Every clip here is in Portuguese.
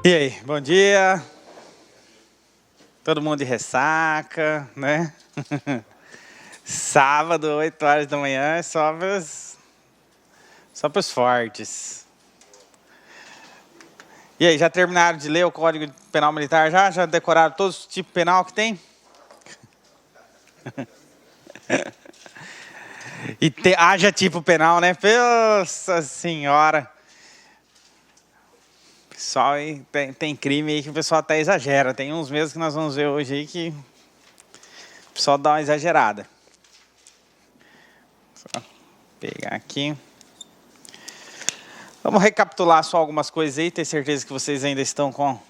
E aí, bom dia. Todo mundo de ressaca, né? Sábado, 8 horas da manhã, é só para os fortes. E aí, já terminaram de ler o Código Penal Militar? Já decoraram todos os tipos penal que tem? E haja tipo penal, né? Nossa Senhora! Pessoal, tem crime aí que o pessoal até exagera. Tem uns mesmo que nós vamos ver hoje aí que o pessoal dá uma exagerada. Só pegar aqui. Vamos recapitular só algumas coisas aí. Tenho certeza que vocês ainda estão com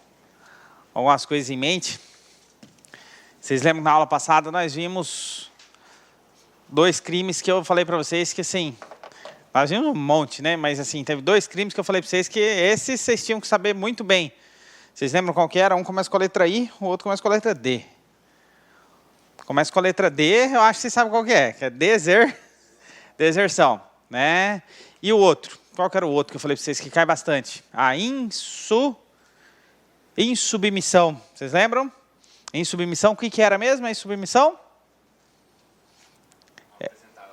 algumas coisas em mente. Vocês lembram que na aula passada nós vimos 2 crimes que eu falei para vocês que assim... Nós vimos um monte, né? Mas assim, teve 2 crimes que eu falei para vocês que esses vocês tinham que saber muito bem. Vocês lembram qual que era? Um começa com a letra I, o outro começa com a letra D. Começa com a letra D, eu acho que vocês sabem qual que é deserção, né? E o outro? Qual que era o outro que eu falei para vocês que cai bastante? A insubmissão. Vocês lembram? Insubmissão, o que era mesmo a insubmissão?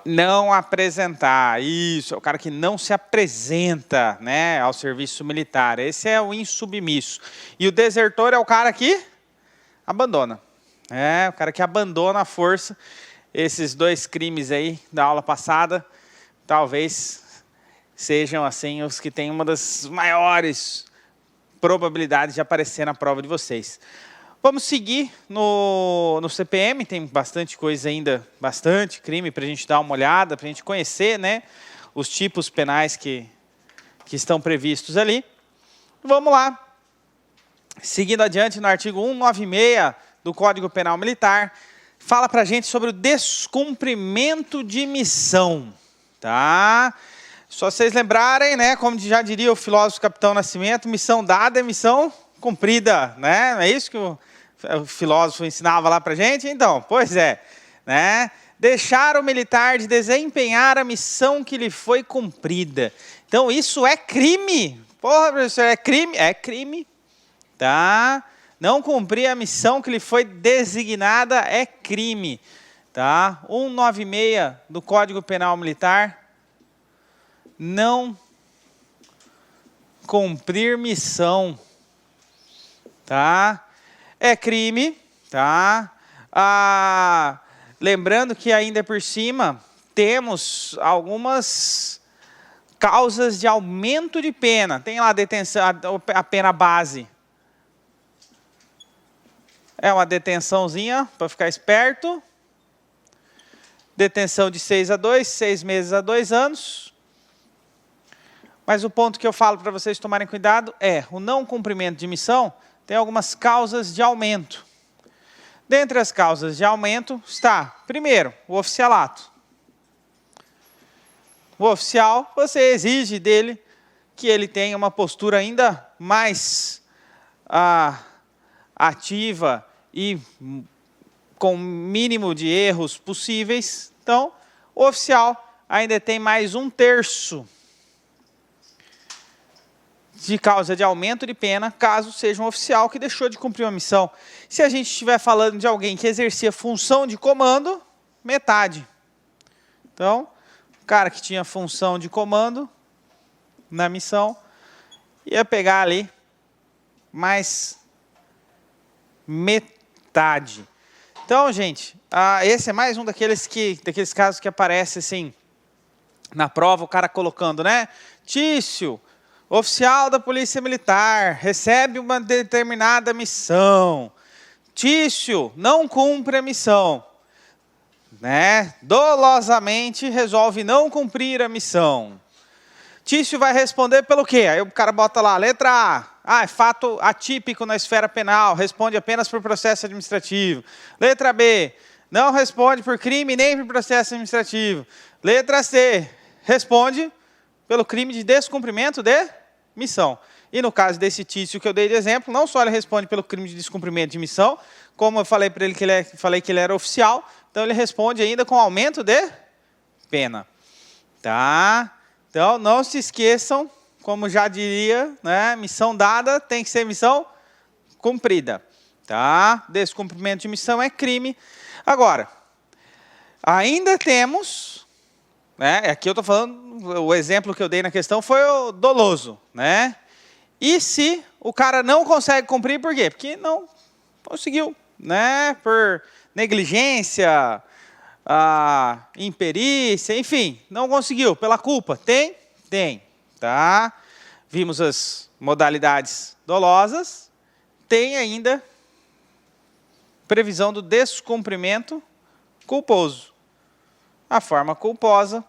Não apresentar, isso, é o cara que não se apresenta, né, ao serviço militar. Esse é o insubmisso. E o desertor é o cara que abandona. É, o cara que abandona a força. Esses 2 crimes aí da aula passada, talvez sejam assim os que têm uma das maiores probabilidades de aparecer na prova de vocês. Vamos seguir no CPM, tem bastante coisa ainda, bastante crime para a gente dar uma olhada, para a gente conhecer, né, os tipos penais que estão previstos ali. Vamos lá. Seguindo adiante no artigo 196 do Código Penal Militar, fala para a gente sobre o descumprimento de missão. Tá? Só vocês lembrarem, né, como já diria o filósofo Capitão Nascimento, missão dada é missão cumprida, né? Não é isso que o filósofo ensinava lá para a gente? Então, pois é, né? Deixar o militar de desempenhar a missão que lhe foi cumprida. Então, isso é crime. Porra, professor, é crime? É crime, tá? Não cumprir a missão que lhe foi designada é crime, tá? 196 do Código Penal Militar. Não cumprir missão, tá? É crime, tá? Lembrando que ainda por cima temos algumas causas de aumento de pena. Tem lá a detenção, a pena base. É uma detençãozinha para ficar esperto. Detenção de 6 a 2, 6 meses a 2 anos. Mas o ponto que eu falo para vocês tomarem cuidado é o não cumprimento de missão. Tem algumas causas de aumento. Dentre as causas de aumento está, primeiro, o oficialato. O oficial, você exige dele que ele tenha uma postura ainda mais ativa e com o mínimo de erros possíveis. Então, o oficial ainda tem mais 1/3 de causa de aumento de pena, caso seja um oficial que deixou de cumprir uma missão. Se a gente estiver falando de alguém que exercia função de comando, metade. Então, o cara que tinha função de comando na missão, ia pegar ali mais metade. Então, gente, esse é mais um daqueles casos que aparece assim, na prova, o cara colocando, né? Tício, oficial da Polícia Militar, recebe uma determinada missão. Tício não cumpre a missão, né? Dolosamente resolve não cumprir a missão. Tício vai responder pelo quê? Aí o cara bota lá, letra A. É fato atípico na esfera penal, responde apenas por processo administrativo. Letra B, não responde por crime nem por processo administrativo. Letra C, responde pelo crime de descumprimento de missão. E no caso desse Tício que eu dei de exemplo, não só ele responde pelo crime de descumprimento de missão, como eu falei para ele que ele era oficial, então ele responde ainda com aumento de pena. Tá? Então não se esqueçam como já diria, né, missão dada tem que ser missão cumprida. Tá? Descumprimento de missão é crime. Agora, ainda temos, né, aqui eu estou falando, o exemplo que eu dei na questão foi o doloso. Né? E se o cara não consegue cumprir, por quê? Porque não conseguiu, né, por negligência, imperícia, enfim, não conseguiu, pela culpa. Tem? Tem. Tá? Vimos as modalidades dolosas, tem ainda previsão do descumprimento culposo. A forma culposa,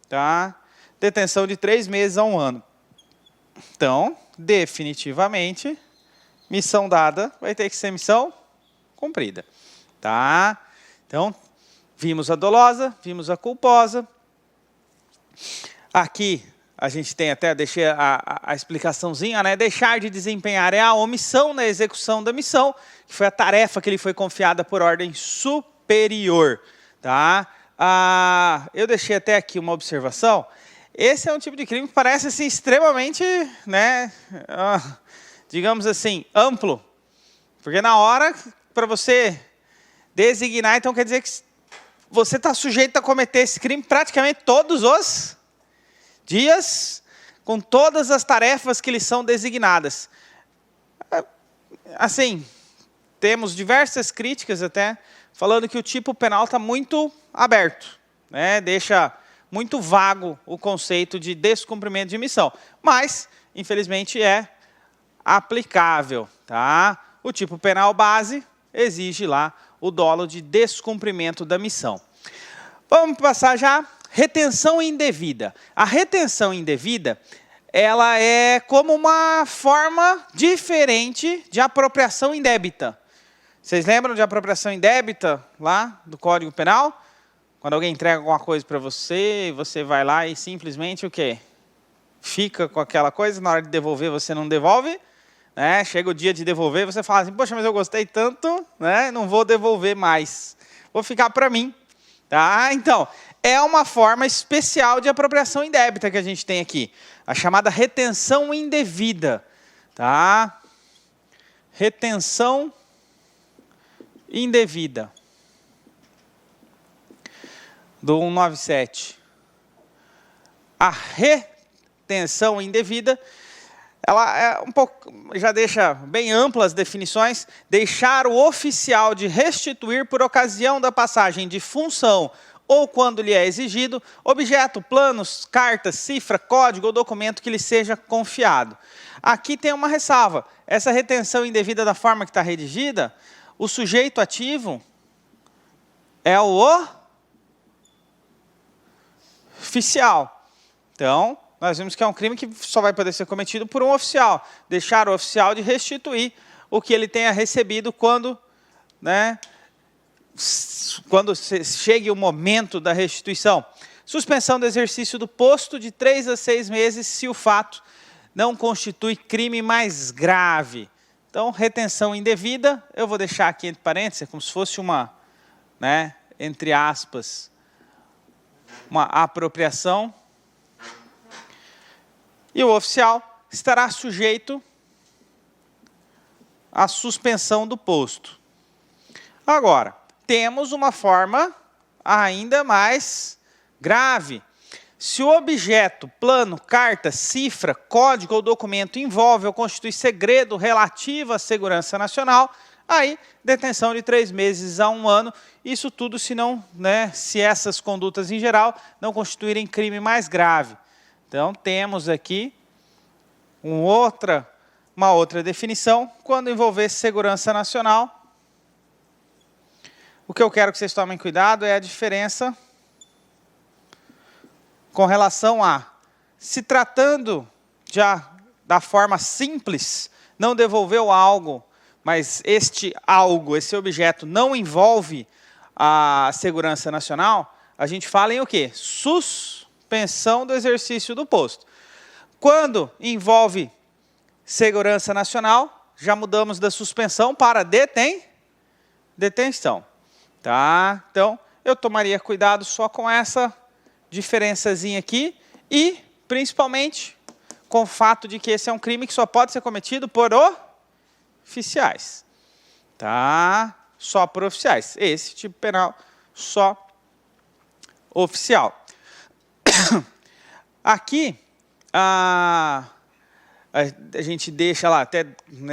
tá? Detenção de 3 meses a 1 ano. Então, definitivamente, missão dada vai ter que ser missão cumprida. Tá? Então, vimos a dolosa, vimos a culposa. Aqui, a gente tem até, deixei a explicaçãozinha, né? Deixar de desempenhar é a omissão na execução da missão, que foi a tarefa que lhe foi confiada por ordem superior. Tá? Eu deixei até aqui uma observação. Esse é um tipo de crime que parece assim, extremamente, né, digamos assim, amplo. Porque na hora, para você designar, então quer dizer que você está sujeito a cometer esse crime praticamente todos os dias, com todas as tarefas que lhe são designadas. Assim, temos diversas críticas até, falando que o tipo penal está muito aberto, né? Deixa muito vago o conceito de descumprimento de missão. Mas, infelizmente, é aplicável. Tá? O tipo penal base exige lá o dolo de descumprimento da missão. Vamos passar já. Retenção indevida. A retenção indevida, ela é como uma forma diferente de apropriação indébita. Vocês lembram de apropriação indébita lá do Código Penal? Quando alguém entrega alguma coisa para você, você vai lá e simplesmente o quê? Fica com aquela coisa, na hora de devolver você não devolve, né? Chega o dia de devolver, você fala assim, poxa, mas eu gostei tanto, né? Não vou devolver mais, vou ficar para mim. Tá? Então, é uma forma especial de apropriação indébita que a gente tem aqui, a chamada retenção indevida. Tá? Retenção indevida. Do 197. A retenção indevida, ela é um pouco, já deixa bem amplas as definições, deixar o oficial de restituir por ocasião da passagem de função ou quando lhe é exigido, objeto, planos, cartas, cifra, código ou documento que lhe seja confiado. Aqui tem uma ressalva, essa retenção indevida da forma que está redigida, o sujeito ativo é o oficial. Então, nós vimos que é um crime que só vai poder ser cometido por um oficial. Deixar o oficial de restituir o que ele tenha recebido quando, né, quando chegue o momento da restituição. Suspensão do exercício do posto de 3 a 6 meses se o fato não constitui crime mais grave. Então, retenção indevida, eu vou deixar aqui entre parênteses, como se fosse uma, né, entre aspas, uma apropriação. E o oficial estará sujeito à suspensão do posto. Agora, temos uma forma ainda mais grave. Se o objeto, plano, carta, cifra, código ou documento envolve ou constitui segredo relativo à segurança nacional, aí, detenção de 3 meses a 1 ano, isso tudo se não, né, se essas condutas em geral não constituírem crime mais grave. Então, temos aqui uma outra definição, quando envolver segurança nacional. O que eu quero que vocês tomem cuidado é a diferença com relação a, se tratando já da forma simples, não devolveu algo, mas este algo, esse objeto, não envolve a segurança nacional, a gente fala em o quê? Suspensão do exercício do posto. Quando envolve segurança nacional, já mudamos da suspensão para detenção. Tá? Então, eu tomaria cuidado só com essa diferençazinha aqui e, principalmente, com o fato de que esse é um crime que só pode ser cometido por oficiais. Tá? Só por oficiais. Esse tipo penal só oficial. Aqui, a gente deixa lá, até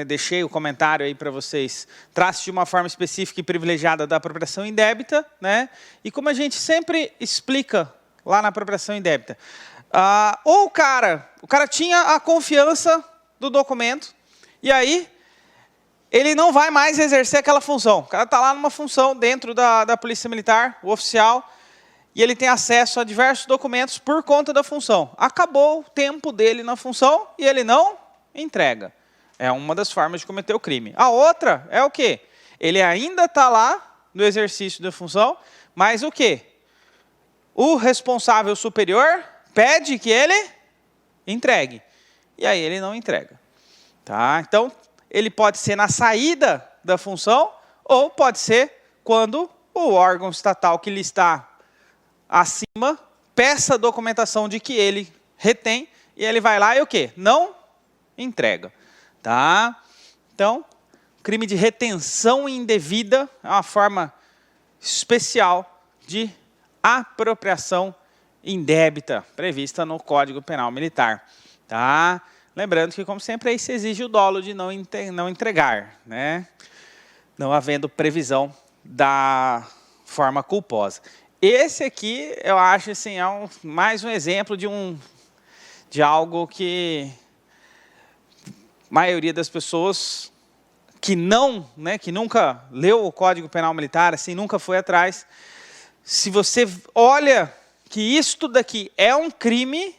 deixei o comentário aí para vocês, trata-se de uma forma específica e privilegiada da apropriação indébita, né? E como a gente sempre explica lá na apropriação indébita, ou o cara tinha a confiança do documento, e aí ele não vai mais exercer aquela função. O cara está lá numa função dentro da Polícia Militar, o oficial, e ele tem acesso a diversos documentos por conta da função. Acabou o tempo dele na função e ele não entrega. É uma das formas de cometer o crime. A outra é o quê? Ele ainda está lá no exercício da função, mas o quê? O responsável superior pede que ele entregue. E aí ele não entrega. Tá? Então, ele pode ser na saída da função ou pode ser quando o órgão estatal que lhe está acima peça a documentação de que ele retém e ele vai lá e o quê? Não entrega. Tá? Então, crime de retenção indevida é uma forma especial de apropriação indébita prevista no Código Penal Militar. Tá? Lembrando que, como sempre, aí se exige o dolo de não entregar, né? Não havendo previsão da forma culposa. Esse aqui, eu acho, assim, mais um exemplo de algo que a maioria das pessoas que nunca leu o Código Penal Militar, assim, nunca foi atrás, se você olha que isto daqui é um crime,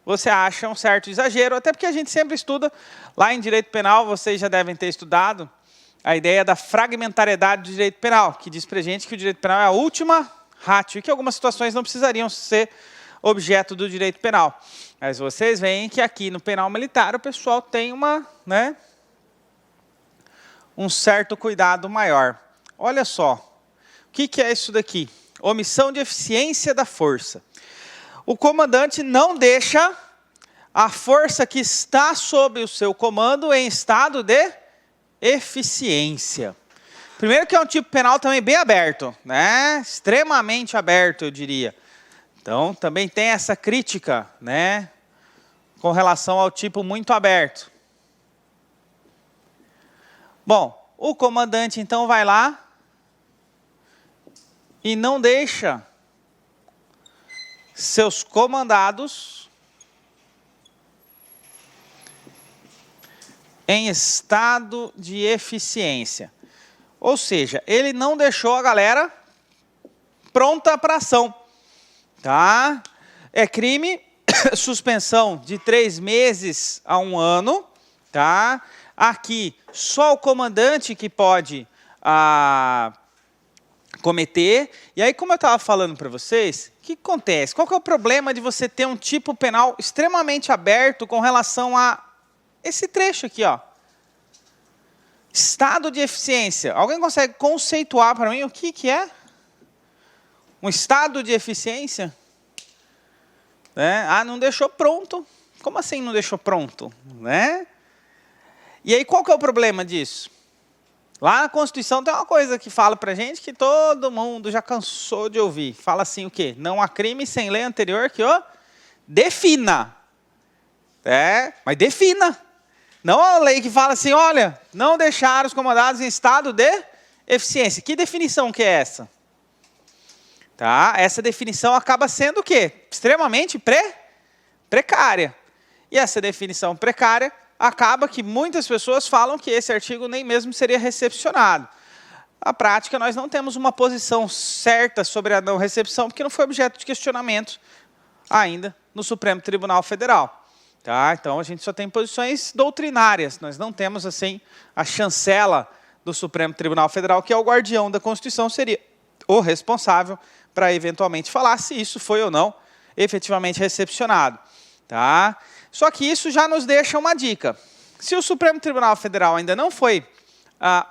você acha um certo exagero, até porque a gente sempre estuda, lá em Direito Penal, vocês já devem ter estudado, a ideia da fragmentariedade do Direito Penal, que diz para a gente que o Direito Penal é a última ratio, e que algumas situações não precisariam ser objeto do Direito Penal. Mas vocês veem que aqui no Penal Militar o pessoal tem um certo cuidado maior. Olha só, o que é isso daqui? Omissão de eficiência da força. O comandante não deixa a força que está sob o seu comando em estado de eficiência. Primeiro que é um tipo penal também bem aberto, né? Extremamente aberto, eu diria. Então, também tem essa crítica, né? Com relação ao tipo muito aberto. Bom, o comandante, então, vai lá e não deixa seus comandados em estado de eficiência. Ou seja, ele não deixou a galera pronta para ação. Tá? É crime, suspensão de 3 meses a 1 ano. Tá? Aqui, só o comandante que pode cometer. E aí, como eu estava falando para vocês, o que acontece? Qual que é o problema de você ter um tipo penal extremamente aberto com relação a esse trecho aqui, ó? Estado de eficiência. Alguém consegue conceituar para mim o que é? Um estado de eficiência? Não deixou pronto. Como assim não deixou pronto? Né? E aí, qual que é o problema disso? Lá na Constituição tem uma coisa que fala para a gente que todo mundo já cansou de ouvir. Fala assim o quê? Não há crime sem lei anterior que o defina. Mas defina. Não a lei que fala assim, olha, não deixar os comandados em estado de eficiência. Que definição que é essa? Tá? Essa definição acaba sendo o quê? Extremamente precária. E essa definição precária acaba que muitas pessoas falam que esse artigo nem mesmo seria recepcionado. Na prática, nós não temos uma posição certa sobre a não recepção, porque não foi objeto de questionamento ainda no Supremo Tribunal Federal. Tá? Então, a gente só tem posições doutrinárias. Nós não temos, assim, a chancela do Supremo Tribunal Federal, que é o guardião da Constituição, seria o responsável para eventualmente falar se isso foi ou não efetivamente recepcionado. Tá? Só que isso já nos deixa uma dica. Se o Supremo Tribunal Federal ainda não foi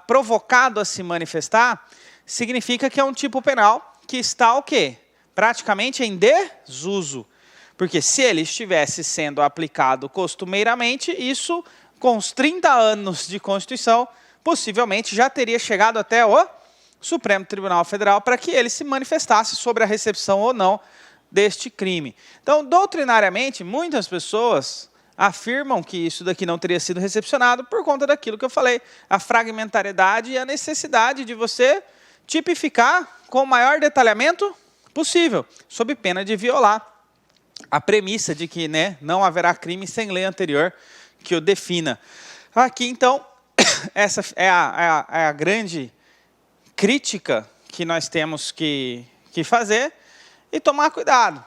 provocado a se manifestar, significa que é um tipo penal que está o quê? Praticamente em desuso. Porque se ele estivesse sendo aplicado costumeiramente, isso, com os 30 anos de Constituição, possivelmente já teria chegado até o Supremo Tribunal Federal para que ele se manifestasse sobre a recepção ou não deste crime. Então, doutrinariamente, muitas pessoas afirmam que isso daqui não teria sido recepcionado por conta daquilo que eu falei, a fragmentariedade e a necessidade de você tipificar com o maior detalhamento possível, sob pena de violar a premissa de que, né, não haverá crime sem lei anterior que o defina. Aqui, então, essa é a grande crítica que nós temos que fazer e tomar cuidado.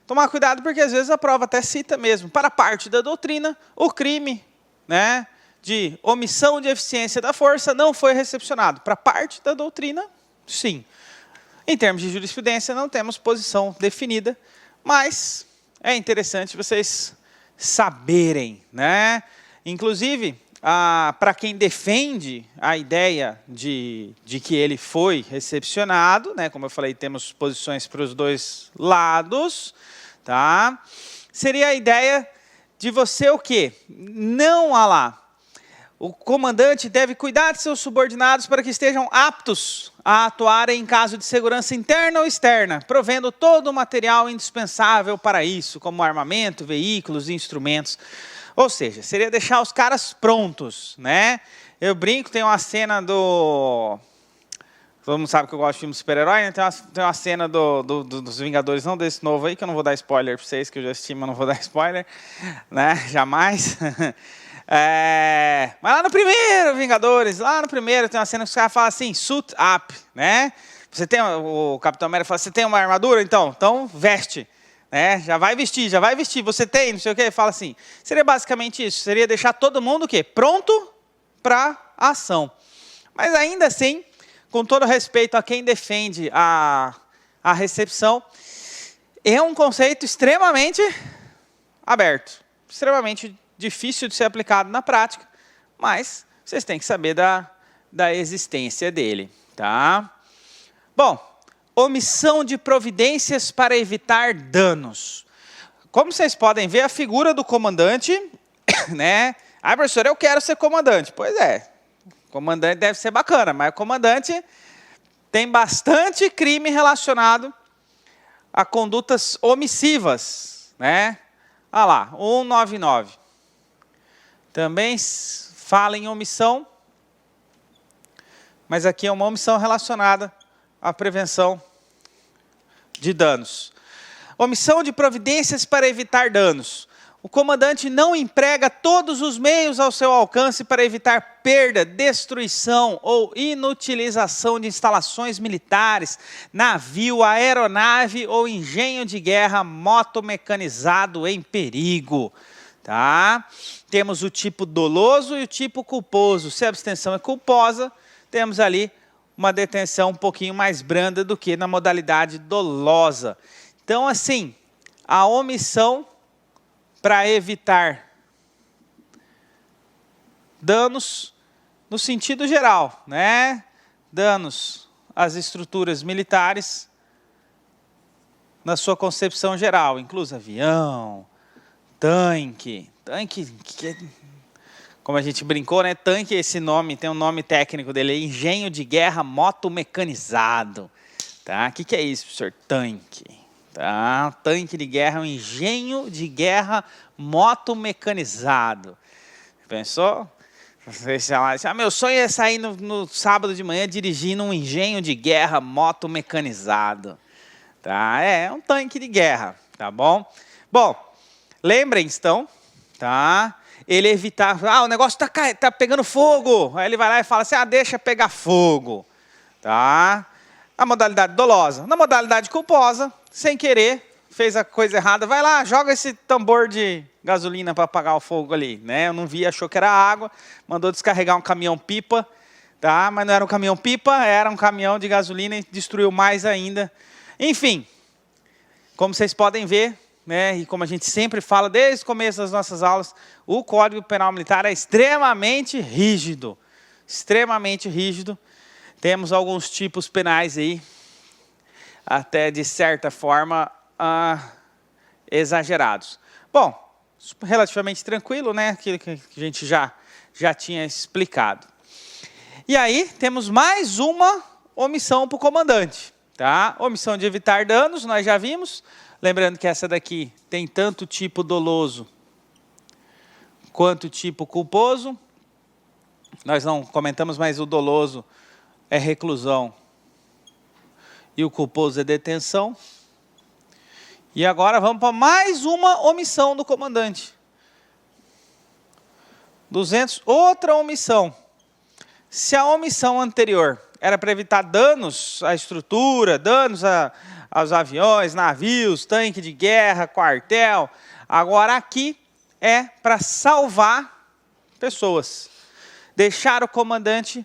Tomar cuidado porque, às vezes, a prova até cita mesmo, para parte da doutrina, o crime, né, de omissão de eficiência da força não foi recepcionado. Para parte da doutrina, sim. Em termos de jurisprudência, não temos posição definida, mas é interessante vocês saberem, né? Inclusive, para quem defende a ideia de que ele foi recepcionado, né? Como eu falei, temos posições para os dois lados, tá? Seria a ideia de você o quê? Não lá. O comandante deve cuidar de seus subordinados para que estejam aptos a atuarem em caso de segurança interna ou externa, provendo todo o material indispensável para isso, como armamento, veículos e instrumentos. Ou seja, seria deixar os caras prontos, né? Eu brinco, tem uma cena do... Todo mundo sabe que eu gosto de filme de super-herói, né? Tem uma cena dos Vingadores, não desse novo aí, que eu não vou dar spoiler para vocês, que eu já assisti, mas não vou dar spoiler, né? Jamais. Mas lá no primeiro, Vingadores, lá no primeiro tem uma cena que os caras falam assim, suit up, né? Você tem, o Capitão América fala, você tem uma armadura? Então veste, né? Já vai vestir, você tem, não sei o quê, fala assim. Seria basicamente isso, seria deixar todo mundo o quê? Pronto para a ação. Mas ainda assim, com todo respeito a quem defende a recepção, é um conceito extremamente aberto, extremamente difícil de ser aplicado na prática, mas vocês têm que saber da existência dele, tá? Bom, omissão de providências para evitar danos. Como vocês podem ver, a figura do comandante, né? Ah, professor, eu quero ser comandante. Pois é, comandante deve ser bacana, mas o comandante tem bastante crime relacionado a condutas omissivas, né? Olha lá, 199. Também fala em omissão, mas aqui é uma omissão relacionada à prevenção de danos. Omissão de providências para evitar danos. O comandante não emprega todos os meios ao seu alcance para evitar perda, destruição ou inutilização de instalações militares, navio, aeronave ou engenho de guerra motomecanizado em perigo. Tá? Temos o tipo doloso e o tipo culposo. Se a abstenção é culposa, temos ali uma detenção um pouquinho mais branda do que na modalidade dolosa. Então, assim, a omissão para evitar danos no sentido geral, né? Danos às estruturas militares na sua concepção geral, incluso avião, tanque, como a gente brincou, né? Tanque, esse nome, tem um nome técnico dele, é engenho de guerra motomecanizado. Tá? O que é isso, professor? Tanque. Tá? Tanque de guerra é um engenho de guerra motomecanizado. Pensou? Você fala, meu sonho é sair no sábado de manhã dirigindo um engenho de guerra motomecanizado. Tá? É um tanque de guerra, tá bom? Bom, lembrem-se, então, tá? Ele evitar, o negócio tá pegando fogo. Aí ele vai lá e fala assim, deixa pegar fogo. Tá? A modalidade dolosa. Na modalidade culposa, sem querer, fez a coisa errada, vai lá, joga esse tambor de gasolina para apagar o fogo ali. Né? Eu não vi, achou que era água, mandou descarregar um caminhão-pipa, tá? Mas não era um caminhão-pipa, era um caminhão de gasolina e destruiu mais ainda. Enfim, como vocês podem ver, né, e como a gente sempre fala desde o começo das nossas aulas, o Código Penal Militar é extremamente rígido. Extremamente rígido. Temos alguns tipos penais aí, até de certa forma exagerados. Bom, relativamente tranquilo, né? Aquilo que a gente já tinha explicado. E aí, temos mais uma omissão para o comandante. Tá? Omissão de evitar danos, nós já vimos. Lembrando que essa daqui tem tanto tipo doloso quanto tipo culposo. Nós não comentamos, mas o doloso é reclusão e o culposo é detenção. E agora vamos para mais uma omissão do comandante. 200, outra omissão. Se a omissão anterior era para evitar danos à estrutura, danos aos aviões, navios, tanque de guerra, quartel, agora aqui é para salvar pessoas. Deixar o comandante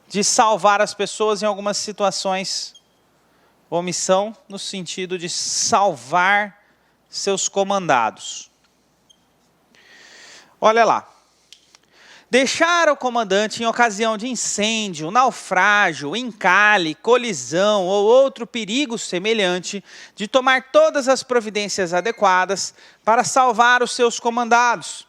de salvar as pessoas em algumas situações. Omissão no sentido de salvar seus comandados. Olha lá. Deixar o comandante em ocasião de incêndio, naufrágio, encalhe, colisão ou outro perigo semelhante, de tomar todas as providências adequadas para salvar os seus comandados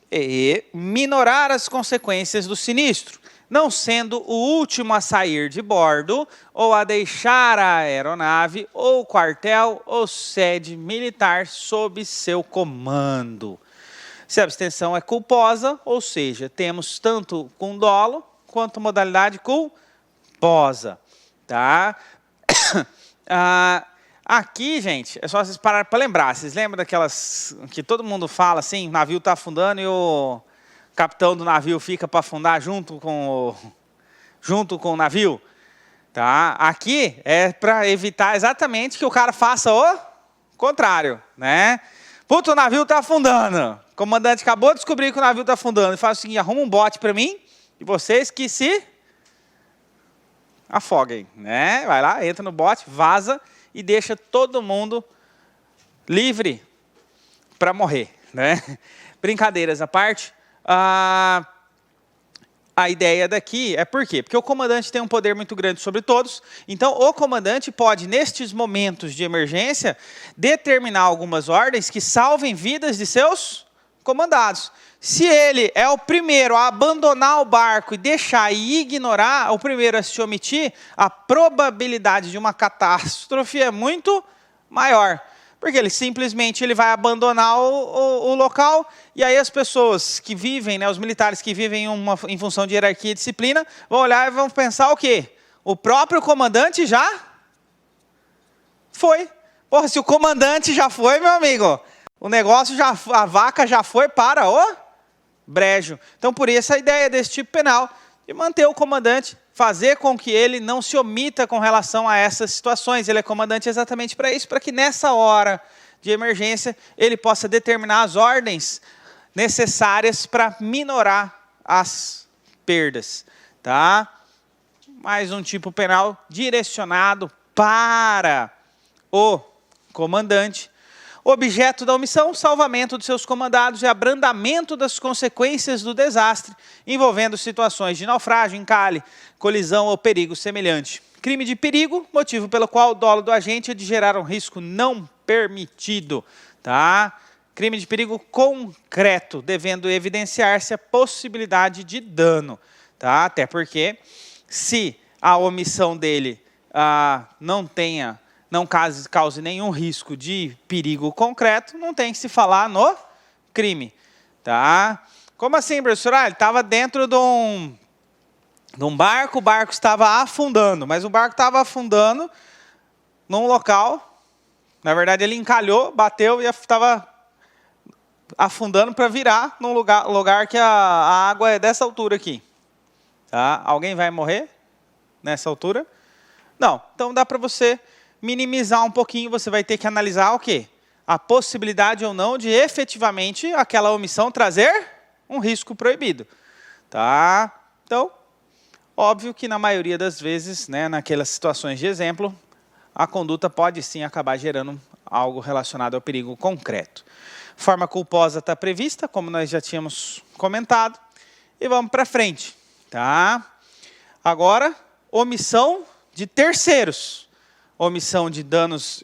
e minorar as consequências do sinistro, não sendo o último a sair de bordo ou a deixar a aeronave ou quartel ou sede militar sob seu comando. Se a abstenção é culposa, ou seja, temos tanto com dolo quanto modalidade culposa. Tá? Aqui, gente, é só vocês pararem para lembrar. Vocês lembram daquelas que todo mundo fala assim, o navio está afundando e o capitão do navio fica para afundar junto com o navio? Tá? Aqui é para evitar exatamente que o cara faça o contrário, né? Puta, o navio está afundando. O comandante acabou de descobrir que o navio está afundando. Ele faz o seguinte, arruma um bote para mim e vocês que se afoguem. Né? Vai lá, entra no bote, vaza e deixa todo mundo livre para morrer. Né? Brincadeiras à parte. A ideia daqui é por quê? Porque o comandante tem um poder muito grande sobre todos, então o comandante pode, nestes momentos de emergência, determinar algumas ordens que salvem vidas de seus comandados. Se ele é o primeiro a abandonar o barco e deixar e ignorar, o primeiro a se omitir, a probabilidade de uma catástrofe é muito maior. Porque ele simplesmente vai abandonar o local, e aí as pessoas que vivem, né, os militares que vivem em função de hierarquia e disciplina, vão olhar e vão pensar o quê? O próprio comandante já foi. Porra, se o comandante já foi, meu amigo, o negócio a vaca já foi para o brejo. Então, por isso a ideia desse tipo penal, de manter o comandante, fazer com que ele não se omita com relação a essas situações. Ele é comandante exatamente para isso, para que nessa hora de emergência ele possa determinar as ordens necessárias para minorar as perdas. Tá? Mais um tipo penal direcionado para o comandante. Objeto da omissão, salvamento de seus comandados e abrandamento das consequências do desastre, envolvendo situações de naufrágio, encalhe, colisão ou perigo semelhante. Crime de perigo, motivo pelo qual o dolo do agente é de gerar um risco não permitido. Tá? Crime de perigo concreto, devendo evidenciar-se a possibilidade de dano. Tá? Até porque, se a omissão dele não cause nenhum risco de perigo concreto, não tem que se falar no crime. Tá? Como assim, professor? Ele estava dentro de um barco, o barco estava afundando, mas o barco estava afundando num local, na verdade ele encalhou, bateu e estava afundando para virar num lugar que a água é dessa altura aqui. Tá? Alguém vai morrer nessa altura? Não. Então dá para você minimizar um pouquinho, você vai ter que analisar o quê? A possibilidade ou não de efetivamente aquela omissão trazer um risco proibido. Tá? Então, óbvio que na maioria das vezes, né, naquelas situações de exemplo, a conduta pode sim acabar gerando algo relacionado ao perigo concreto. Forma culposa está prevista, como nós já tínhamos comentado. E vamos para frente. Tá? Agora, omissão de terceiros. Omissão de danos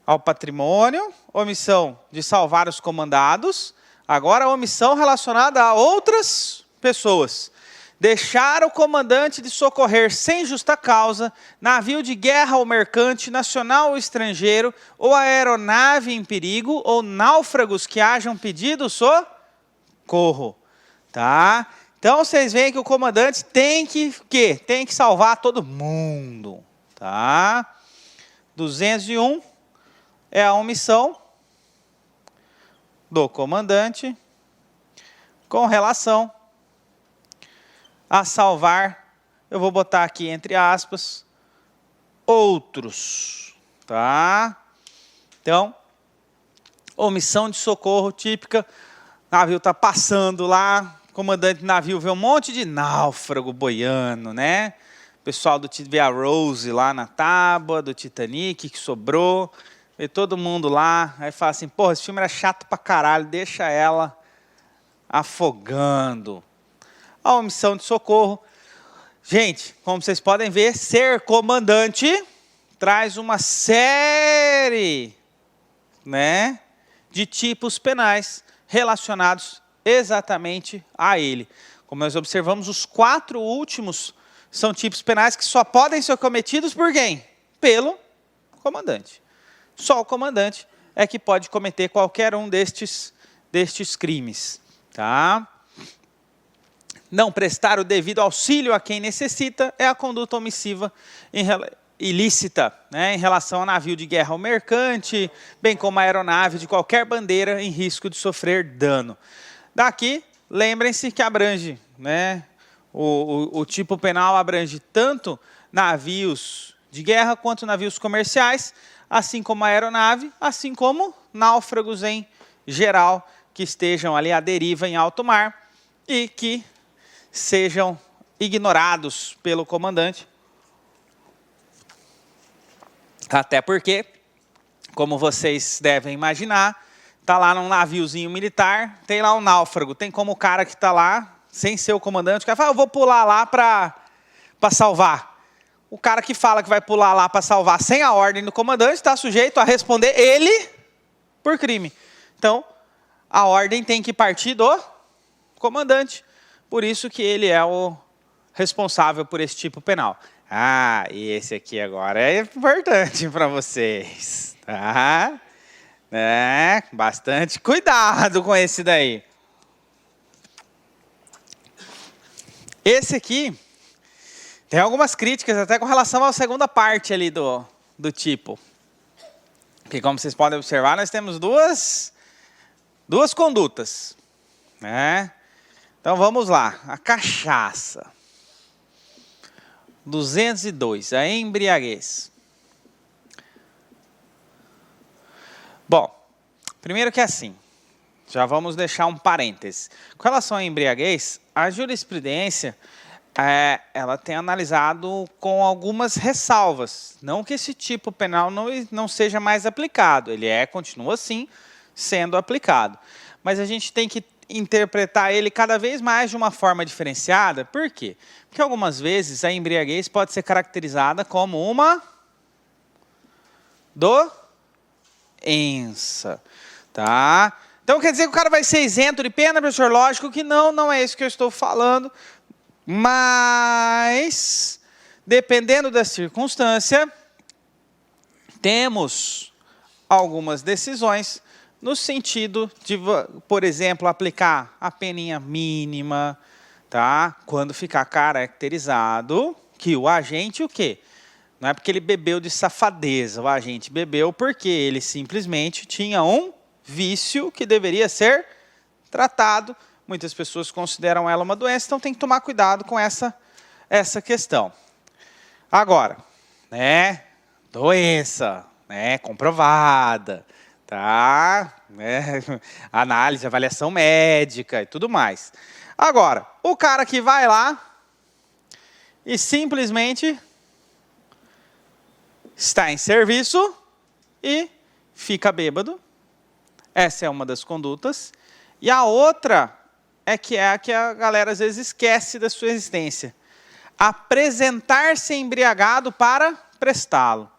ao patrimônio, omissão de salvar os comandados, agora omissão relacionada a outras pessoas. Deixar o comandante de socorrer sem justa causa, navio de guerra ou mercante, nacional ou estrangeiro, ou aeronave em perigo, ou náufragos que hajam pedido socorro. Tá? Então, vocês veem que o comandante tem que, quê? Tem que salvar todo mundo. Tá? 201 é a omissão do comandante com relação a salvar, eu vou botar aqui entre aspas, outros, tá? Então, omissão de socorro típica, navio está passando lá, comandante do navio vê um monte de náufrago boiando, né? O pessoal vê a Rose lá na tábua do Titanic, que sobrou, vê todo mundo lá, aí fala assim, porra, esse filme era chato pra caralho, deixa ela afogando. A omissão de socorro. Gente, como vocês podem ver, ser comandante traz uma série, né, de tipos penais relacionados exatamente a ele. Como nós observamos, os 4 últimos são tipos penais que só podem ser cometidos por quem? Pelo comandante. Só o comandante é que pode cometer qualquer um destes crimes. Tá? Não prestar o devido auxílio a quem necessita é a conduta omissiva ilícita, né, em relação a navio de guerra ou mercante, bem como a aeronave de qualquer bandeira em risco de sofrer dano. Daqui, lembrem-se que abrange, né, o tipo penal abrange tanto navios de guerra quanto navios comerciais, assim como a aeronave, assim como náufragos em geral, que estejam ali à deriva em alto mar e que sejam ignorados pelo comandante. Até porque, como vocês devem imaginar, está lá num naviozinho militar, tem lá um náufrago, tem como o cara que está lá, sem ser o comandante, o cara fala, eu vou pular lá para salvar. O cara que fala que vai pular lá para salvar sem a ordem do comandante está sujeito a responder ele por crime. Então, a ordem tem que partir do comandante. Por isso que ele é o responsável por esse tipo penal. Ah, e esse aqui agora é importante para vocês. Tá? Bastante cuidado com esse daí. Esse aqui tem algumas críticas até com relação à segunda parte ali do tipo. Porque como vocês podem observar, nós temos duas condutas. Né? Então vamos lá, a cachaça. 202, a embriaguez. Bom, primeiro que assim, já vamos deixar um parêntese. Com relação à embriaguez, a jurisprudência, ela tem analisado com algumas ressalvas. Não que esse tipo penal não seja mais aplicado, ele continua assim sendo aplicado. Mas a gente tem que interpretar ele cada vez mais de uma forma diferenciada. Por quê? Porque algumas vezes a embriaguez pode ser caracterizada como uma doença. Tá? Então quer dizer que o cara vai ser isento de pena, professor? Lógico que não é isso que eu estou falando. Mas, dependendo da circunstância, temos algumas decisões no sentido de, por exemplo, aplicar a peninha mínima, tá? Quando ficar caracterizado que o agente, o quê? Não é porque ele bebeu de safadeza, o agente bebeu porque ele simplesmente tinha um vício que deveria ser tratado. Muitas pessoas consideram ela uma doença, então tem que tomar cuidado com essa questão. Agora, né, doença, né, comprovada, tá? Análise, avaliação médica e tudo mais. Agora, o cara que vai lá e simplesmente está em serviço e fica bêbado. Essa é uma das condutas. E a outra é a que a galera às vezes esquece da sua existência. Apresentar-se embriagado para prestá-lo.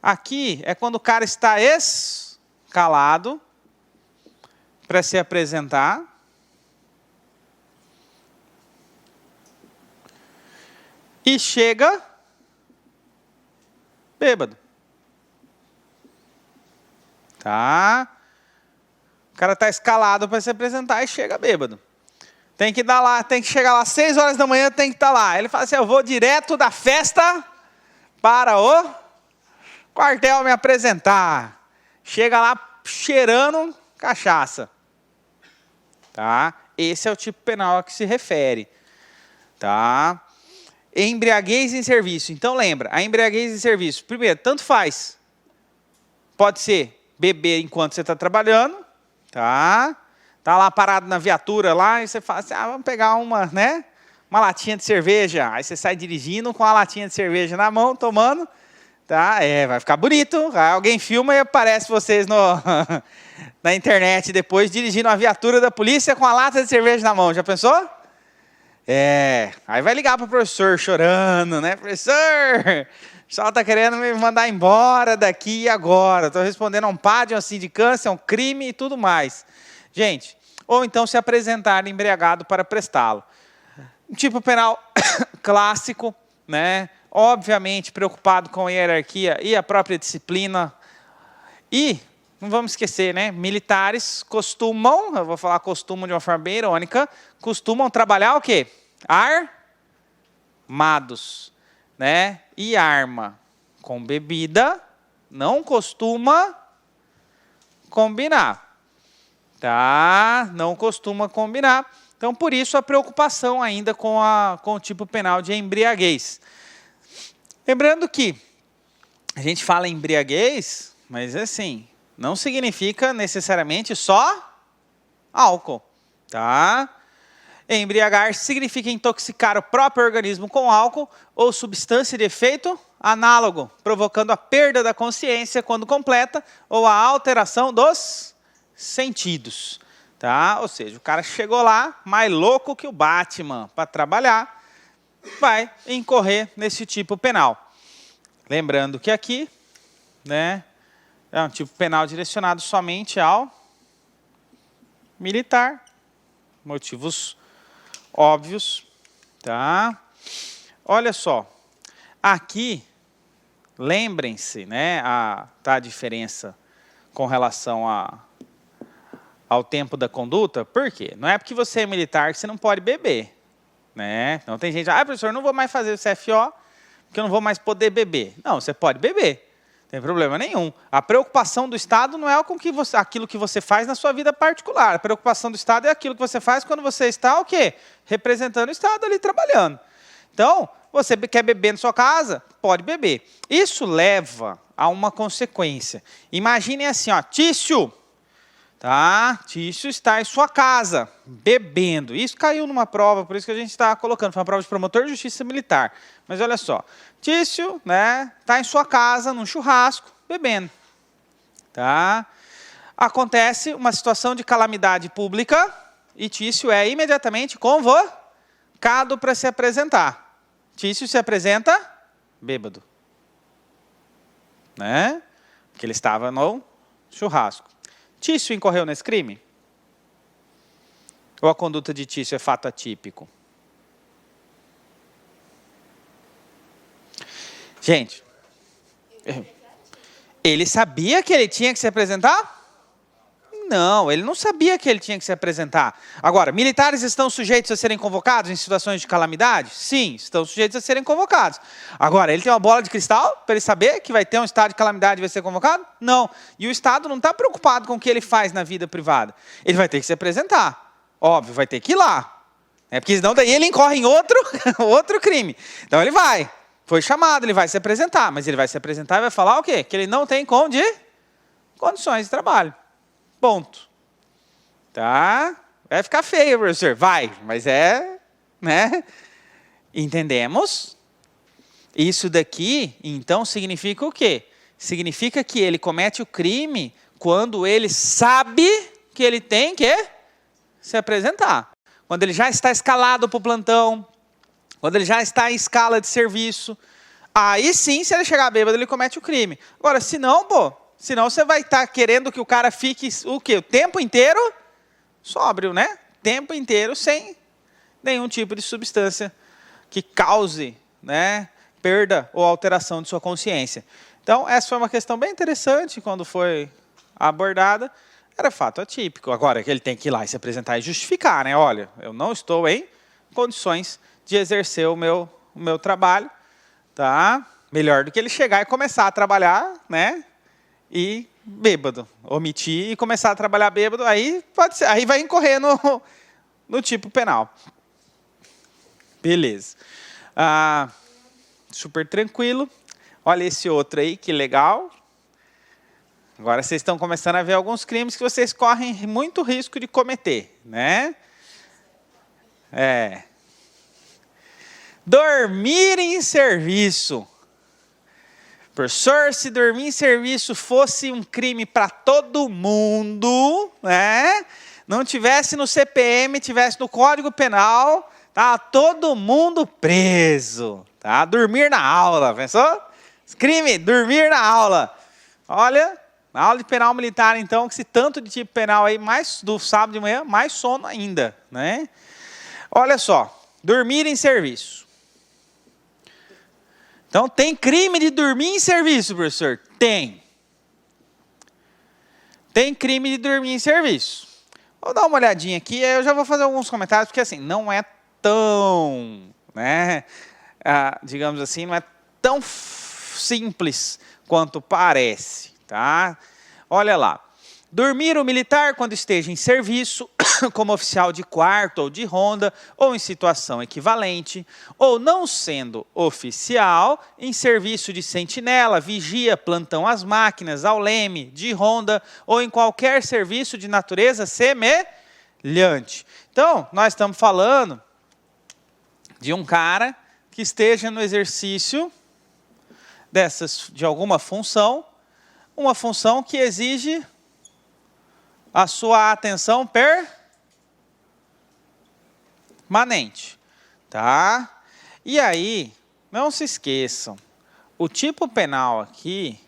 Aqui é quando o cara está escalado para se apresentar. E chega bêbado. Tá? O cara está escalado para se apresentar e chega bêbado. Tem que chegar lá às 6 horas da manhã, tem que estar lá. Ele fala assim, eu vou direto da festa para o quartel me apresentar. Chega lá cheirando cachaça. Tá? Esse é o tipo penal a que se refere. Tá? Embriaguez em serviço. Então lembra, a embriaguez em serviço, primeiro, tanto faz. Pode ser beber enquanto você está trabalhando, tá? Tá lá parado na viatura lá, e você fala assim, vamos pegar uma latinha de cerveja. Aí você sai dirigindo com a latinha de cerveja na mão, tomando, tá? Vai ficar bonito. Aí alguém filma e aparece vocês na internet depois, dirigindo a viatura da polícia com a lata de cerveja na mão. Já pensou? Aí vai ligar para o professor chorando, né? Professor, o pessoal está querendo me mandar embora daqui e agora. Estou respondendo a um PAD, uma sindicância, um crime e tudo mais. Gente, ou então se apresentar embriagado para prestá-lo. Um tipo penal clássico, né? Obviamente preocupado com a hierarquia e a própria disciplina. E, não vamos esquecer, né? Militares costumam, eu vou falar costumam de uma forma bem irônica, costumam trabalhar o quê? Armados, né? E arma com bebida não costuma combinar. Tá? Não costuma combinar. Então, por isso, a preocupação ainda com o tipo penal de embriaguez. Lembrando que a gente fala embriaguez, mas assim, não significa necessariamente só álcool. Tá? Embriagar significa intoxicar o próprio organismo com álcool ou substância de efeito análogo, provocando a perda da consciência quando completa ou a alteração dos sentidos, tá? Ou seja, o cara chegou lá mais louco que o Batman para trabalhar, vai incorrer nesse tipo penal. Lembrando que aqui, né, é um tipo penal direcionado somente ao militar, motivos óbvios, tá? Olha só, aqui, lembrem-se, né, a diferença com relação ao tempo da conduta. Por quê? Não é porque você é militar que você não pode beber, né? Então tem gente, professor, não vou mais fazer o CFO, porque eu não vou mais poder beber. Não, você pode beber, não tem problema nenhum. A preocupação do Estado não é aquilo que você faz na sua vida particular. A preocupação do Estado é aquilo que você faz quando você está o quê? Representando o Estado ali, trabalhando. Então, você quer beber na sua casa? Pode beber. Isso leva a uma consequência. Imaginem assim, Tício, tá? Tício está em sua casa, bebendo. Isso caiu numa prova, por isso que a gente está colocando. Foi uma prova de promotor de justiça militar. Mas olha só, Tício, né, está em sua casa, num churrasco, bebendo. Tá? Acontece uma situação de calamidade pública e Tício é imediatamente convocado para se apresentar. Tício se apresenta bêbado, né? Porque ele estava no churrasco. Tício incorreu nesse crime? Ou a conduta de Tício é fato atípico? Gente, ele sabia que ele tinha que se apresentar? Não, ele não sabia que ele tinha que se apresentar. Agora, militares estão sujeitos a serem convocados em situações de calamidade? Sim, estão sujeitos a serem convocados. Agora, ele tem uma bola de cristal para ele saber que vai ter um estado de calamidade e vai ser convocado? Não. E o Estado não está preocupado com o que ele faz na vida privada. Ele vai ter que se apresentar. Óbvio, vai ter que ir lá. Porque senão daí ele incorre em outro crime. Então ele vai. Foi chamado, ele vai se apresentar. Mas ele vai se apresentar e vai falar o quê? Que ele não tem condições de trabalho. Ponto. Tá? Vai ficar feio, professor. Vai, mas né? Entendemos? Isso daqui, então, significa o quê? Significa que ele comete o crime quando ele sabe que ele tem que se apresentar. Quando ele já está escalado para o plantão, quando ele já está em escala de serviço. Aí sim, se ele chegar bêbado, ele comete o crime. Agora, se não, senão você vai estar querendo que o cara fique o quê? O tempo inteiro sóbrio, né? Tempo inteiro sem nenhum tipo de substância que cause, né, perda ou alteração de sua consciência. Então, essa foi uma questão bem interessante quando foi abordada. Era fato atípico. Agora, que ele tem que ir lá e se apresentar e justificar, né? Olha, eu não estou em condições de exercer o meu trabalho, tá? Melhor do que ele chegar e começar a trabalhar, né? E bêbado. Omitir e começar a trabalhar bêbado, aí pode ser, aí vai incorrer no tipo penal. Beleza. Super tranquilo. Olha esse outro aí, que legal. Agora vocês estão começando a ver alguns crimes que vocês correm muito risco de cometer, né? Dormir em serviço. Professor, se dormir em serviço fosse um crime para todo mundo, né? Não tivesse no CPM, tivesse no Código Penal, tá todo mundo preso, tá? Dormir na aula, pensou? Crime, dormir na aula. Olha, na aula de penal militar, então, que se tanto de tipo penal aí, mais do sábado de manhã, mais sono ainda, né? Olha só, dormir em serviço. Então, tem crime de dormir em serviço, professor? Tem. Tem crime de dormir em serviço. Vou dar uma olhadinha aqui, eu já vou fazer alguns comentários, porque assim, não é tão, né, digamos assim, não é tão simples quanto parece, tá? Olha lá. Dormir o militar quando esteja em serviço, como oficial de quarto ou de ronda, ou em situação equivalente, ou não sendo oficial, em serviço de sentinela, vigia, plantão às máquinas, ao leme, de ronda, ou em qualquer serviço de natureza semelhante. Então, nós estamos falando de um cara que esteja no exercício de alguma função, uma função que exige a sua atenção permanente, tá? E aí, não se esqueçam, o tipo penal aqui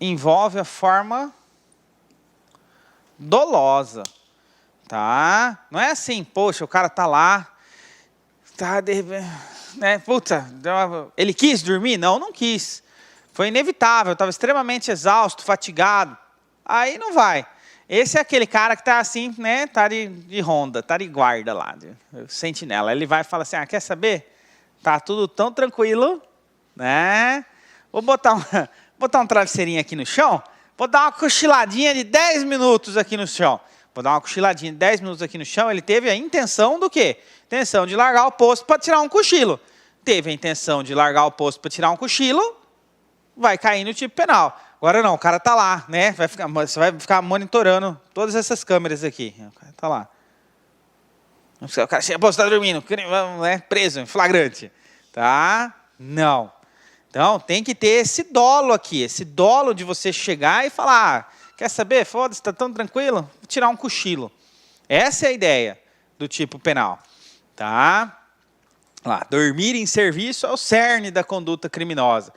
envolve a forma dolosa, tá? Não é assim, poxa, o cara tá lá, tá, né, puta, ele quis dormir? Não, não quis. Foi inevitável, estava extremamente exausto, fatigado. Aí não vai. Esse é aquele cara que está assim, né, tá de ronda, tá de guarda lá, de sentinela. Ele vai e fala assim, quer saber? Tá tudo tão tranquilo, né? Vou botar um travesseirinho aqui no chão, vou dar uma cochiladinha de 10 minutos aqui no chão. Vou dar uma cochiladinha de 10 minutos aqui no chão. Ele teve a intenção do quê? Intenção de largar o posto para tirar um cochilo. Teve a intenção de largar o posto para tirar um cochilo, vai cair no tipo penal. Agora não, o cara está lá, né? Você vai ficar monitorando todas essas câmeras aqui. O cara está lá. O cara chega, você está dormindo, né? Preso, em flagrante. Tá? Não. Então, tem que ter esse dolo aqui, esse dolo de você chegar e falar, quer saber? Foda-se, está tão tranquilo? Vou tirar um cochilo. Essa é a ideia do tipo penal. Tá? Lá, dormir em serviço é o cerne da conduta criminosa.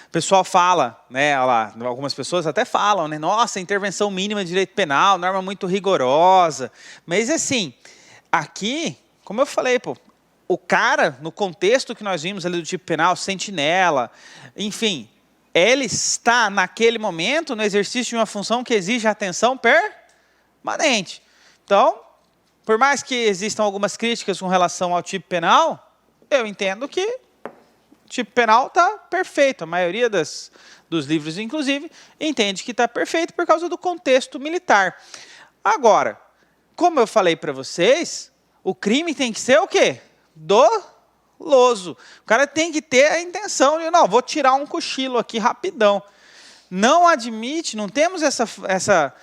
O pessoal fala, né, lá, algumas pessoas até falam, né, nossa, intervenção mínima de direito penal, norma muito rigorosa. Mas assim, aqui, como eu falei, o cara, no contexto que nós vimos ali do tipo penal, sentinela, enfim, ele está naquele momento no exercício de uma função que exige atenção permanente. Então, por mais que existam algumas críticas com relação ao tipo penal, eu entendo que o tipo penal está perfeito. A maioria dos livros, inclusive, entende que está perfeito por causa do contexto militar. Agora, como eu falei para vocês, o crime tem que ser o quê? Doloso. O cara tem que ter a intenção de, não, vou tirar um cochilo aqui rapidão. Não admite, não temos essa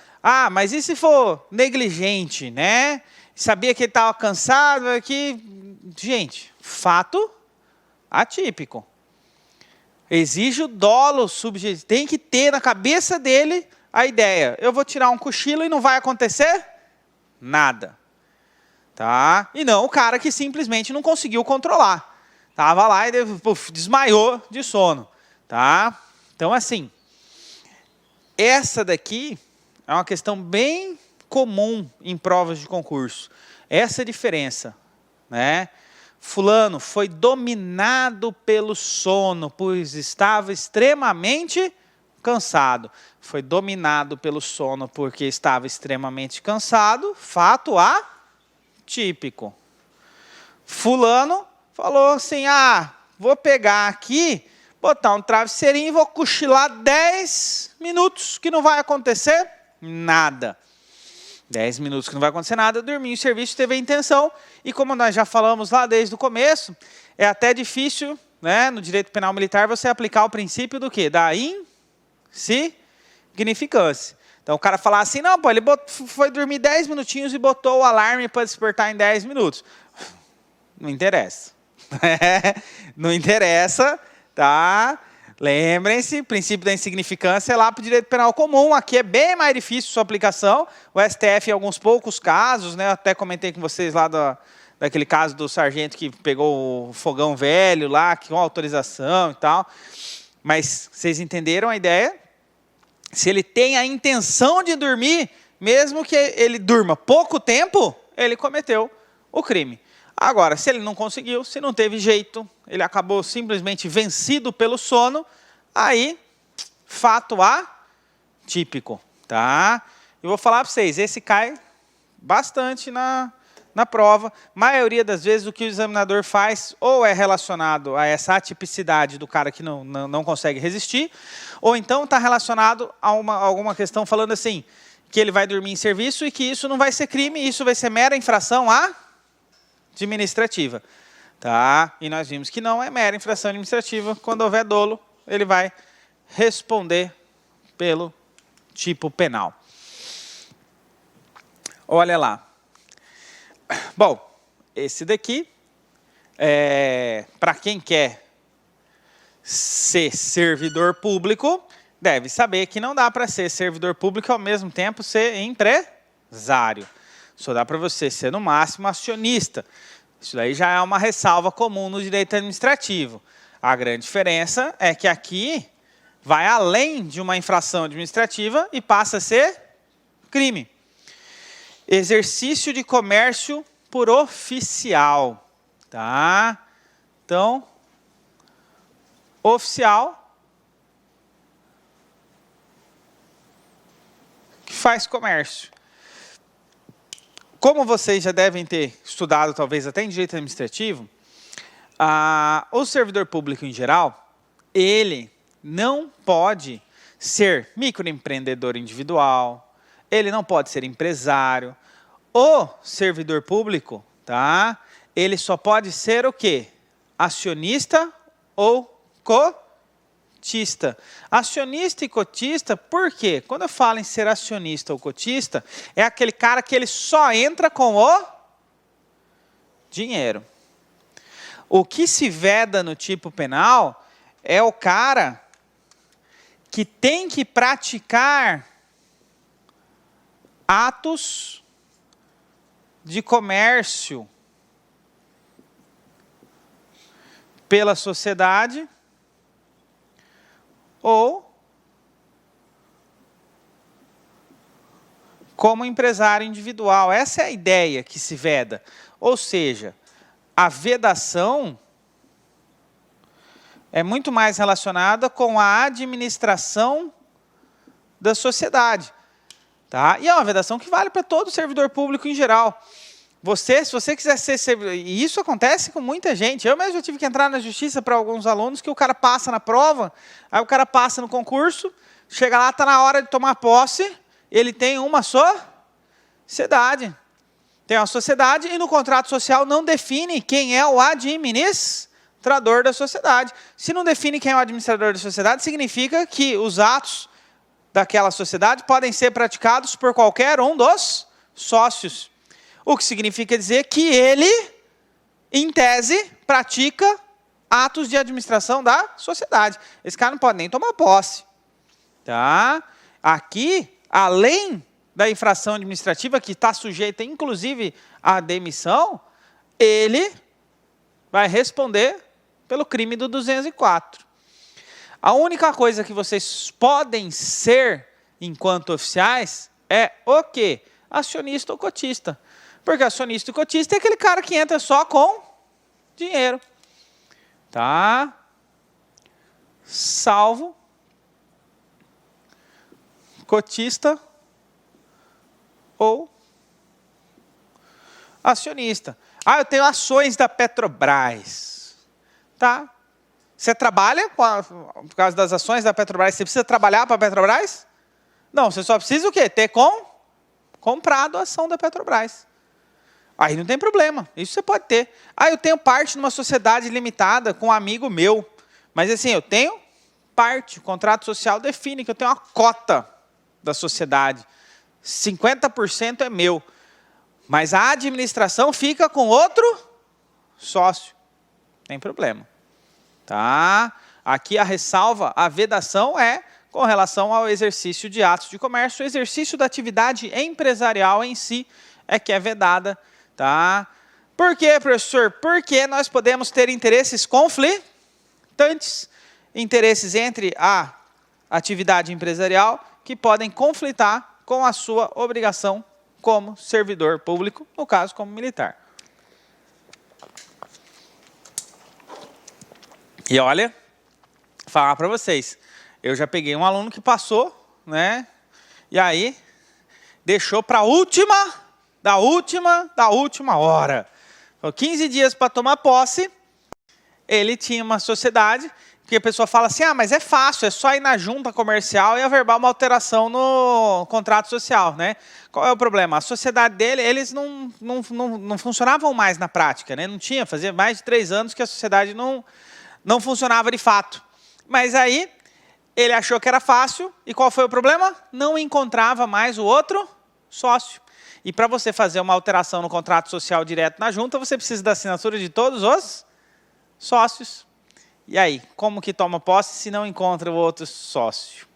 mas e se for negligente, né? Sabia que ele estava cansado, aqui. Gente, fato atípico. Exige o dolo subjetivo. Tem que ter na cabeça dele a ideia. Eu vou tirar um cochilo e não vai acontecer nada. Tá? E não o cara que simplesmente não conseguiu controlar. Tava lá e desmaiou de sono, tá? Então, assim, essa daqui é uma questão bem comum em provas de concurso. Essa é a diferença, né? Fulano foi dominado pelo sono, pois estava extremamente cansado. Foi dominado pelo sono porque estava extremamente cansado, fato atípico. Fulano falou assim, vou pegar aqui, botar um travesseirinho e vou cochilar 10 minutos, que não vai acontecer nada. 10 minutos que não vai acontecer nada, dormiu em serviço, teve a intenção, e como nós já falamos lá desde o começo, é até difícil, né, no direito penal militar, você aplicar o princípio do quê? Da insignificância. Então o cara falar assim, não, pô, ele foi dormir 10 minutinhos e botou o alarme para despertar em 10 minutos. Não interessa. Não interessa, tá? Lembrem-se, princípio da insignificância é lá para o direito penal comum. Aqui é bem mais difícil sua aplicação. O STF, em alguns poucos casos, né, eu até comentei com vocês lá daquele caso do sargento que pegou o fogão velho lá, com autorização e tal. Mas vocês entenderam a ideia? Se ele tem a intenção de dormir, mesmo que ele durma pouco tempo, ele cometeu o crime. Agora, se ele não conseguiu, se não teve jeito, ele acabou simplesmente vencido pelo sono, aí, fato atípico, tá? Eu vou falar para vocês, esse cai bastante na prova. A maioria das vezes o que o examinador faz ou é relacionado a essa atipicidade do cara que não consegue resistir, ou então está relacionado a alguma questão falando assim, que ele vai dormir em serviço e que isso não vai ser crime, isso vai ser mera infração administrativa, tá? E nós vimos que não é mera infração administrativa. Quando houver dolo, ele vai responder pelo tipo penal. Olha lá. Bom, esse daqui é para quem quer ser servidor público, deve saber que não dá para ser servidor público e ao mesmo tempo ser empresário. Só dá para você ser, no máximo, acionista. Isso daí já é uma ressalva comum no direito administrativo. A grande diferença é que aqui vai além de uma infração administrativa e passa a ser crime. Exercício de comércio por oficial. Tá? Então, oficial que faz comércio. Como vocês já devem ter estudado, talvez até em direito administrativo, o servidor público em geral, ele não pode ser microempreendedor individual, ele não pode ser empresário. O servidor público, tá? Ele só pode ser o quê? Acionista ou cotista. Acionista e cotista, por quê? Quando eu falo em ser acionista ou cotista, é aquele cara que ele só entra com o dinheiro. O que se veda no tipo penal é o cara que tem que praticar atos de comércio pela sociedade ou como empresário individual. Essa é a ideia que se veda. Ou seja, a vedação é muito mais relacionada com a administração da sociedade. Tá? E é uma vedação que vale para todo servidor público em geral. Se você quiser ser servidor, e isso acontece com muita gente. Eu mesmo tive que entrar na justiça para alguns alunos que o cara passa na prova, aí o cara passa no concurso, chega lá, está na hora de tomar posse, ele tem uma sociedade. Tem uma sociedade e no contrato social não define quem é o administrador da sociedade. Se não define quem é o administrador da sociedade, significa que os atos daquela sociedade podem ser praticados por qualquer um dos sócios. O que significa dizer que ele, em tese, pratica atos de administração da sociedade. Esse cara não pode nem tomar posse. Tá? Aqui, além da infração administrativa, que está sujeita, inclusive, à demissão, ele vai responder pelo crime do 204. A única coisa que vocês podem ser enquanto oficiais é o quê? Acionista ou cotista. Porque acionista e cotista é aquele cara que entra só com dinheiro. Tá? Salvo cotista ou acionista. Ah, eu tenho ações da Petrobras. Tá? Você trabalha por causa das ações da Petrobras? Você precisa trabalhar para a Petrobras? Não, você só precisa o quê? Ter comprado a ação da Petrobras. Aí não tem problema, isso você pode ter. Ah, eu tenho parte numa sociedade limitada com um amigo meu. Mas assim, eu tenho parte, o contrato social define que eu tenho uma cota da sociedade. 50% é meu. Mas a administração fica com outro sócio. Tem problema. Tá? Aqui a ressalva, a vedação é com relação ao exercício de atos de comércio. O exercício da atividade empresarial em si é que é vedada. Tá? Por quê, professor? Porque nós podemos ter interesses conflitantes, interesses entre a atividade empresarial que podem conflitar com a sua obrigação como servidor público, no caso como militar. E olha, falar para vocês, eu já peguei um aluno que passou, né? E aí deixou para da última hora. 15 dias para tomar posse, ele tinha uma sociedade, que a pessoa fala assim, ah, mas é fácil, é só ir na junta comercial e averbar uma alteração no contrato social, né? Qual é o problema? A sociedade dele, eles não funcionavam mais na prática, né? Não tinha, fazia mais de 3 anos que a sociedade não funcionava de fato. Mas aí, ele achou que era fácil, e qual foi o problema? Não encontrava mais o outro sócio. E para você fazer uma alteração no contrato social direto na junta, você precisa da assinatura de todos os sócios. E aí, como que toma posse se não encontra o outro sócio?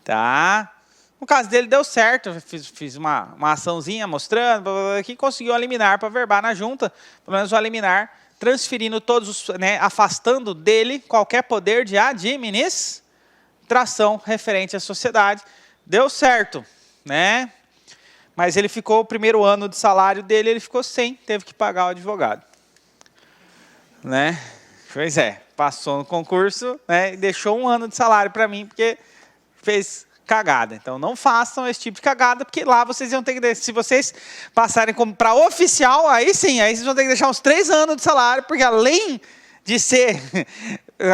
Tá? No caso dele deu certo, fiz uma açãozinha mostrando, que conseguiu a liminar para verbar na junta, pelo menos o liminar, transferindo todos, né, afastando dele qualquer poder de administração referente à sociedade. Deu certo, né? Mas ele ficou, o primeiro ano de salário dele, ele ficou sem, teve que pagar o advogado. Né? Pois é, passou no concurso, né, e deixou 1 ano de salário para mim, porque fez cagada. Então, não façam esse tipo de cagada, porque lá vocês vão ter que, se vocês passarem como para oficial, aí sim, aí vocês vão ter que deixar uns 3 anos de salário, porque além de ser,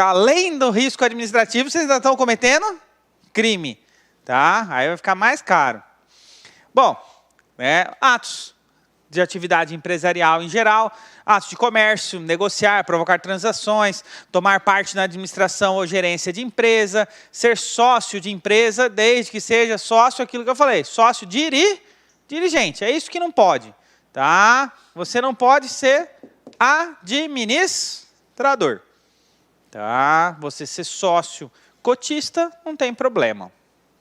além do risco administrativo, vocês ainda estão cometendo crime. Tá? Aí vai ficar mais caro. Bom, né, atos de atividade empresarial em geral, atos de comércio, negociar, provocar transações, tomar parte na administração ou gerência de empresa, ser sócio de empresa, desde que seja sócio, aquilo que eu falei, sócio dirigente, é isso que não pode. Tá? Você não pode ser administrador. Tá? Você ser sócio cotista, não tem problema.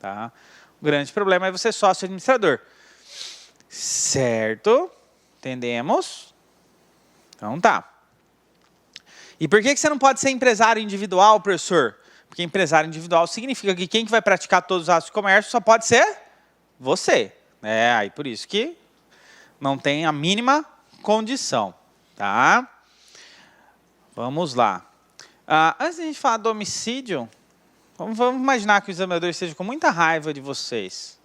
Tá? O grande problema é você ser sócio administrador. Certo? Entendemos? Então tá. E por que você não pode ser empresário individual, professor? Porque empresário individual significa que quem que vai praticar todos os atos de comércio só pode ser você. Aí por isso que não tem a mínima condição. Tá? Vamos lá. Antes de a gente falar do homicídio, vamos imaginar que o examinador esteja com muita raiva de vocês.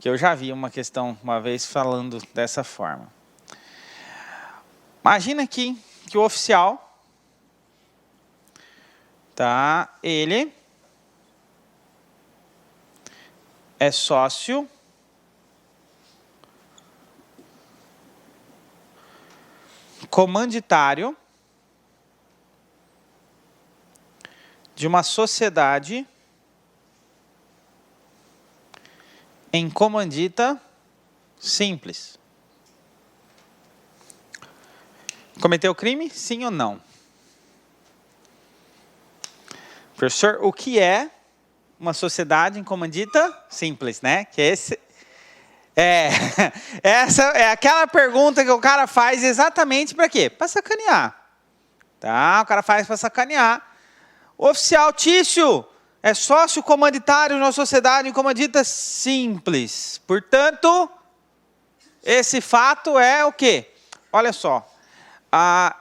Que eu já vi uma questão uma vez falando dessa forma. Imagina aqui que o oficial, tá, ele é sócio comanditário de uma sociedade em comandita simples. Cometeu crime? Sim ou não? Professor, o que é uma sociedade em comandita simples, né? Que essa é aquela pergunta que o cara faz exatamente para quê? Para sacanear. Tá? O cara faz para sacanear. Oficial Tício é sócio comanditário na sociedade em comandita simples. Portanto, esse fato é o quê? Olha só.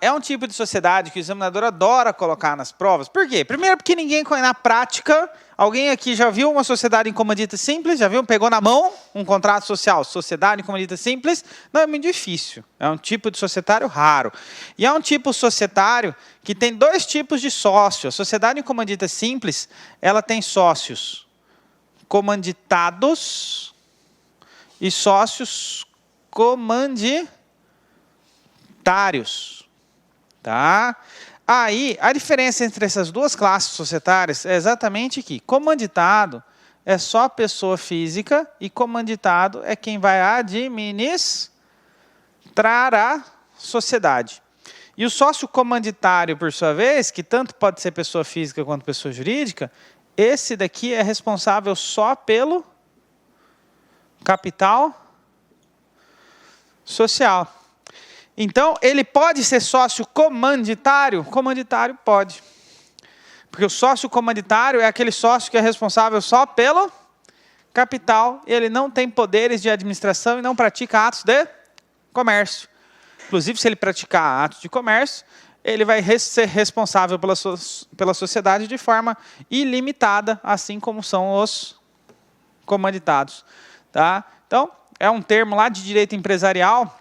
É um tipo de sociedade que o examinador adora colocar nas provas. Por quê? Primeiro porque ninguém conhece na prática. Alguém aqui já viu uma sociedade em comandita simples? Já viu? Pegou na mão um contrato social, sociedade em comandita simples? Não, é muito difícil. É um tipo de societário raro. E é um tipo societário que tem dois tipos de sócio. A sociedade em comandita simples, ela tem sócios comanditados e sócios comanditários. Tá? Aí, a diferença entre essas duas classes societárias é exatamente que comanditado é só pessoa física e comanditado é quem vai administrar a sociedade. E o sócio comanditário, por sua vez, que tanto pode ser pessoa física quanto pessoa jurídica, esse daqui é responsável só pelo capital social. Então, ele pode ser sócio comanditário? Comanditário pode. Porque o sócio comanditário é aquele sócio que é responsável só pelo capital, e ele não tem poderes de administração e não pratica atos de comércio. Inclusive, se ele praticar atos de comércio, ele vai ser responsável pela sociedade de forma ilimitada, assim como são os comanditados. Tá? Então, é um termo lá de direito empresarial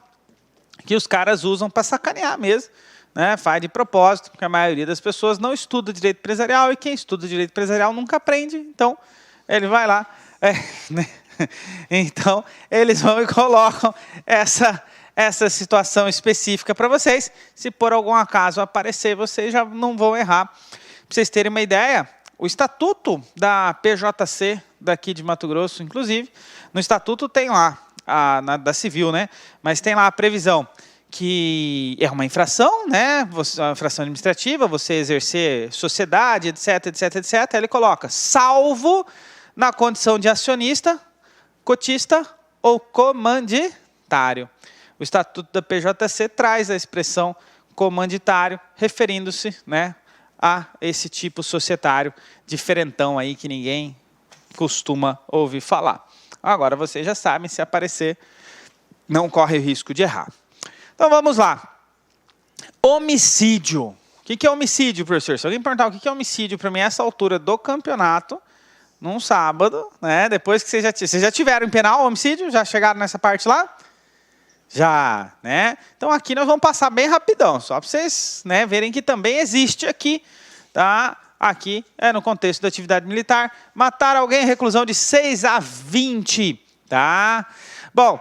que os caras usam para sacanear mesmo, né? Faz de propósito, porque a maioria das pessoas não estuda direito empresarial, e quem estuda direito empresarial nunca aprende, então ele vai lá, né? Então eles vão e colocam essa situação específica para vocês. Se por algum acaso aparecer, vocês já não vão errar. Para vocês terem uma ideia, o estatuto da PJC daqui de Mato Grosso, inclusive, no estatuto tem lá, da civil, né? Mas tem lá a previsão que é uma infração, né? Uma infração administrativa, você exercer sociedade, etc, etc, etc. Ele coloca, salvo na condição de acionista, cotista ou comanditário. O estatuto da PJC traz a expressão comanditário, referindo-se, né, a esse tipo societário diferentão aí que ninguém costuma ouvir falar. Agora vocês já sabem, se aparecer, não corre o risco de errar. Então vamos lá. Homicídio. O que é homicídio, professor? Se alguém perguntar o que é homicídio para mim, a essa altura do campeonato, num sábado, né? Depois que vocês já tiveram em penal homicídio? Já chegaram nessa parte lá? Já, né? Então aqui nós vamos passar bem rapidão, só para vocês, né, verem que também existe aqui, tá? Aqui é no contexto da atividade militar. Matar alguém em reclusão de 6 a 20. Tá? Bom,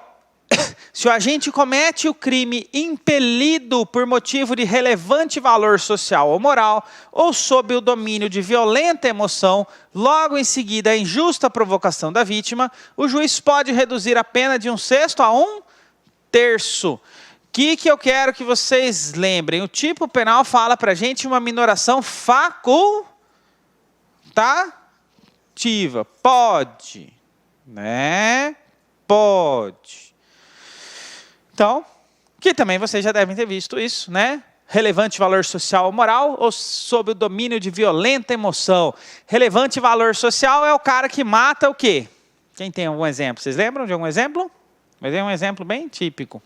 se o agente comete o crime impelido por motivo de relevante valor social ou moral, ou sob o domínio de violenta emoção, logo em seguida a injusta provocação da vítima, o juiz pode reduzir a pena de 1/6 a 1/3. O que eu quero que vocês lembrem? O tipo penal fala para a gente uma minoração facultativa. Pode. Né? Pode. Então, que também vocês já devem ter visto isso, né? Relevante valor social ou moral ou sob o domínio de violenta emoção. Relevante valor social é o cara que mata o quê? Quem tem algum exemplo? Vocês lembram de algum exemplo? Mas é um exemplo bem típico.